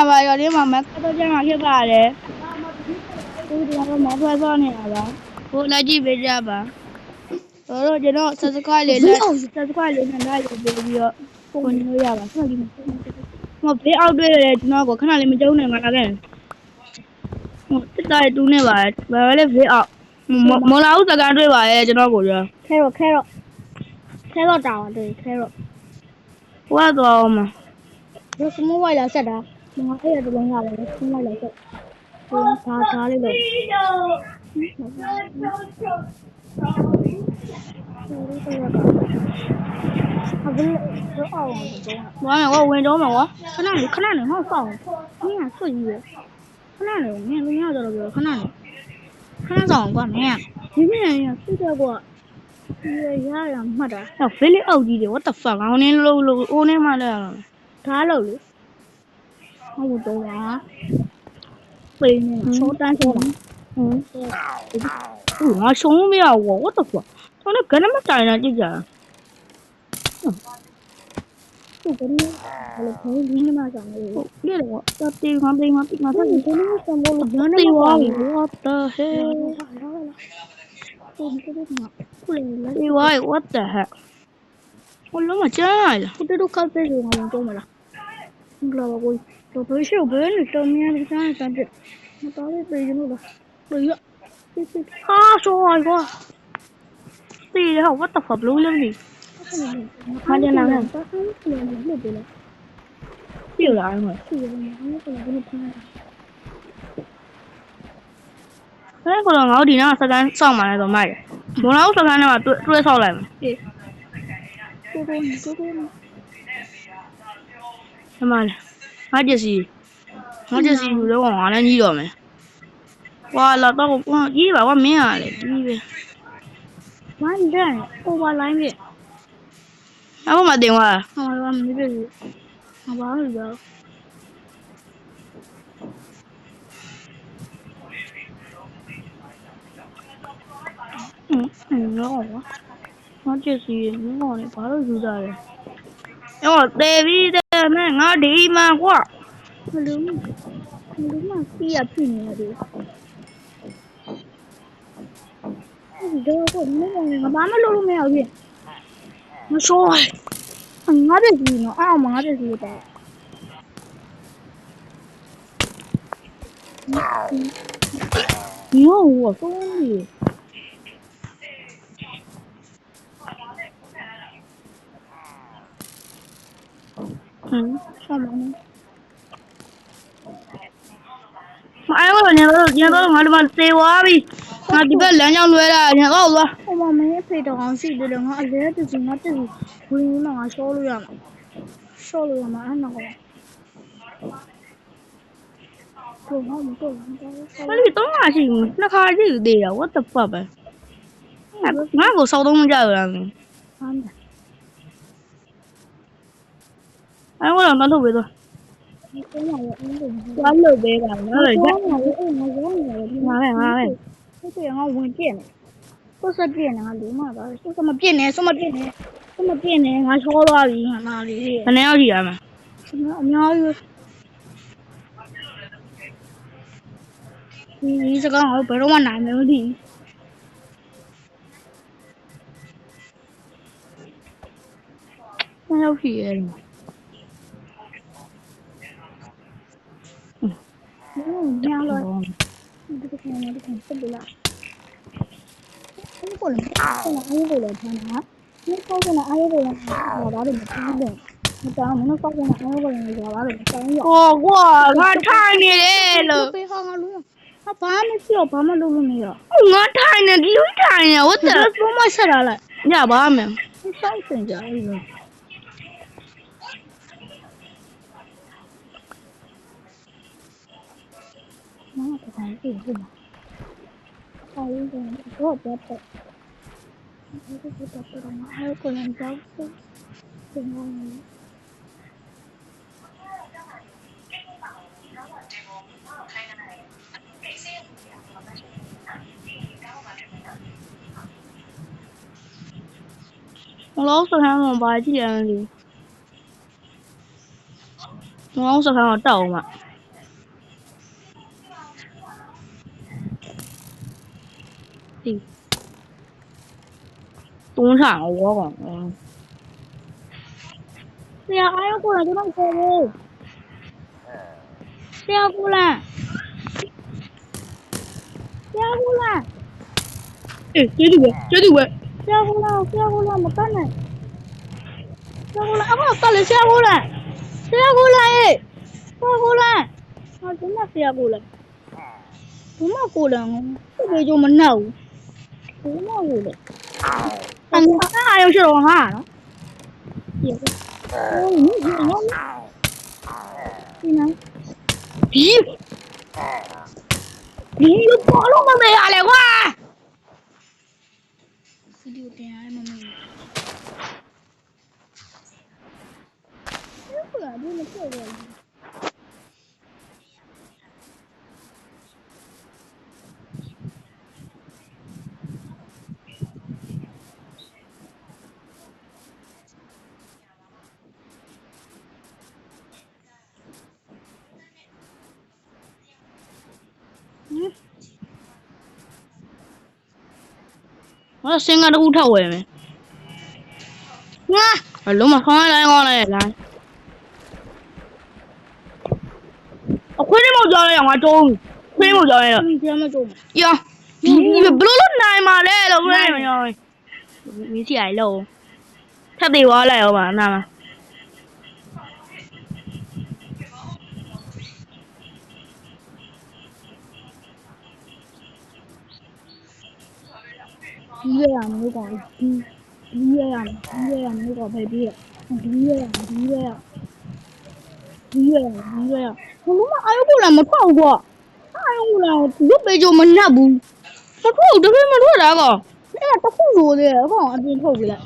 ပါရော်လေးမှာမကတော့ကျန်မှာဖြစ်ပါတယ်ဒီတော့မဖွယ်စောနေတာပါဘိုးလက်ကြည့်ပေးကြပါတို့ကျွန်တော် subscribe လေးနဲ့ subscribe လေးနဲ့လိုက်လို့ပြီးတော့ဝင်လို့ရပါဆက်ကြည့်မဘေးအောက်တွေ့ရတယ်ကျွန်တော်ကခဏလေးမကျုံနေမှာလာခဲ့တစ်တိုင်းတူးနေပါဘာလဲဘေးအောက်မလာဘူးစကန်တွေ့ပါရဲ့ကျွန်တော်ကိုပြောခဲတော့တောင်းတယ်ခဲတော့ဟိုကတော့အောင်မှာဒီစမိုးဝိုင်လာဆက်တာငါအဲ့ရတလုံးရတယ်စမိုးဝိုင်လာဆက်ဒါလေးလို့我温州嘛，我可难的好放，你看手机，可难的，你要到了不？可难上过没？今年呀，谁在过？也呀没得。要非得奥迪的，我的fuck，我那嘛的，他老了，我懂啊。非呢，少单少嘛。我兄弟啊，我的fuck，他那跟他们站上就讲。我跟你，我朋友听你妈讲的，别的我，这对方，他你跟你讲我了，对我的嘿，对我的嘿，我怎么讲来了？我这都靠这个我懂没了，你知道吧？我都不是我本来上面那个三只，我到底背着那个，对呀，他说一个，对的，我的发不了的。看见哪个？有人吗？哎，可能我地那时间上满来都买的，我那我时间的话对上来嘛。对。他妈的，我就是有的往那你了没？哇，老到我一百万没啊嘞，一百。完蛋，我把来没。我没电话。我没电话。我把那个。我就是我的，把它收着了。我David的那我地嘛我。我嘛是呀，拼了的。这个我妈妈录没有去。我说，我这是呢，俺妈这是的。你看我说的。上班呢。哎，我说你到我他妈贼娃逼，我这个两江路了，你告诉我。我妈没陪到俺睡的了，我这就是回嘛，俺烧了呀嘛，俺那个。我你懂啊是？那卡就对呀，我的爸爸。俺个烧东家了呢。哎，我让他偷回去。我漏背了，我漏背。哪来？这样我问别人，不是别人啊，流氓的，说什么别人，俺烧了而已，哪里？那要钱吗？没有。你这个我不是我拿没问题。那要钱吗？娘了，你这个钱我都看不了。你过来，看啊！你搞过来，俺有个人，我把这个钱给。我讲我们搞过来，俺有个人，我把这个钱要。我看你来了。背上俺录，他爸妈录没有？我看你，你看你，我这怎么写来了？你爸没？你上身家了。妈不看这个嘛？还有一个我别背，还有个人教书，挺好的。我老是看我爸几点的，我老是看我到嘛。သိတွန်းထားရောကောင်ဆရာအားရကိုလာကျွန်တော်ခေါ်ဖို့ဆရာကိုလာအေးကျေးဇူးပဲဆရာကိုလာမတတ်နဲ့ဆရာကိုလာအခုတက်လေဆရာကိုလာဟေးဟာဒီမှာဆရာကိုလာဘုမကိုလာဘယ်လိုမနှောက်ဘူးဘုမကိုလာအားရုံရှိတော့ဟာနော်ဒီဘောလုံးမမေ့ရလေကွာဗီဒီယိုတင်ရမမေ့ဘူးဘာလို့မပြောရလဲ我先给他捂头喂没？啊，龙马放来我来来。我快点毛叫了，我中，快点毛叫了。呀，你不露奶嘛嘞？老贵没有？你起来喽？他对我来了吧？那么。ဒီရမလို့ကောဒီရမလို့ကောဖိတ်ပြီးဒီရဘလို့မအာရုံကိုလည်းမထောက်ကွာအာရုံကိုလည်းရုပ်ပေကြမနှက်ဘူးမထောက်တကယ်မထောက်တာကောအဲ့ဒါတခုလိုသေးတယ်အကောင်အပြင်ထုတ်ပြလိုက်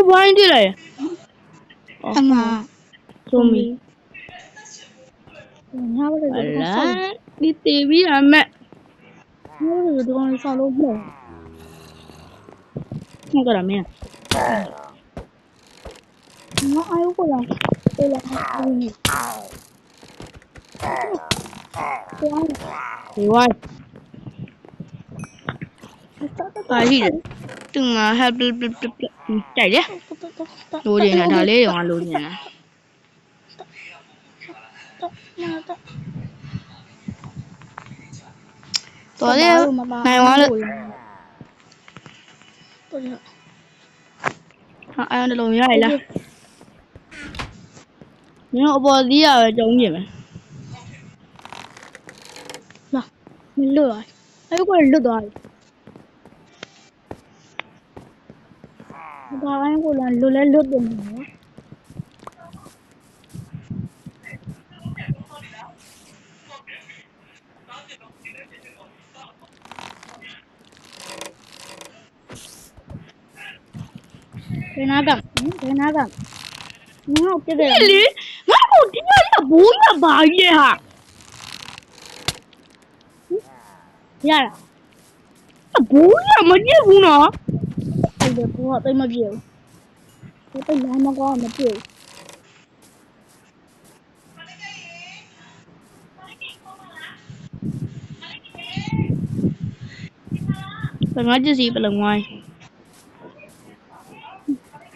ဘိုင်းတည်းလေအမဆိုမီညာဘက်ကတော့ဒီတေးပြီးအမက်ညာဘက်ကတော့ဆောက်လို့ပြဟုတ်ကဲ့မင်းငါအာရုံကိုလည်းတေးလာဒီဝိုင်းပါရှိတယ်တူငါဟပ်တိုက်တယ်လိုချင်တာဒါလေးရောလိုချင်တာတော်တယ်နိုင်သွားလို့ဟာအဲ့ဒါလုံးရရလားမင်းအပေါ်သီးရပဲကြုံကြည့်မယ်လာမလွတ်သွားအဲ့ကိုလွတ်သွားတယ်ဘာအိုင်းကိုလည်းလွတ်တယ်နော်ဘယ်နာကငါ့ကိုပြတယ်လေငါ့ကိုဒီမှာဘိုးမပါရဲ့ဟာရတာဘိုးရမကြည့်ဘူးနော်အဲ့ဒါဘိုးကတိတ်မပြေဘူးတိတ်လမ်းမကောင်းမပြေဘူးငါကြည့်စီပလုံဝိုင်း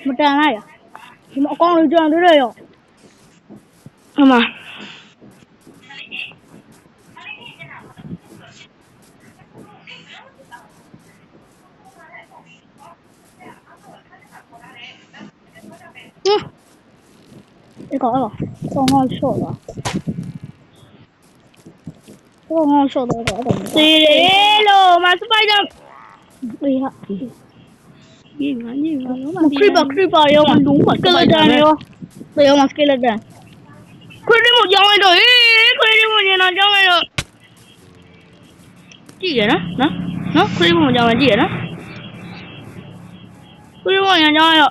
မတန်လိုက်ရဒီမှာအကောင့်လေးကြံသေးတယ်ရောအမ这搞了，刚刚笑了，刚刚笑的搞的。对喽，马斯巴掌，哎呀，creep 有吗？skeleton 有，对有吗 skeleton？快点莫讲来着，快点莫讲那讲来着，几个呢？快点莫讲来几个呢？快点莫讲来着。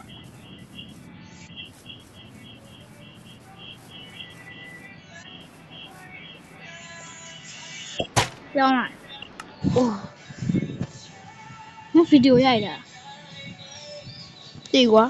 ပြောင်းလာ။အိုး။ငါဗီဒီယိုရိုက်တာ သိကွာ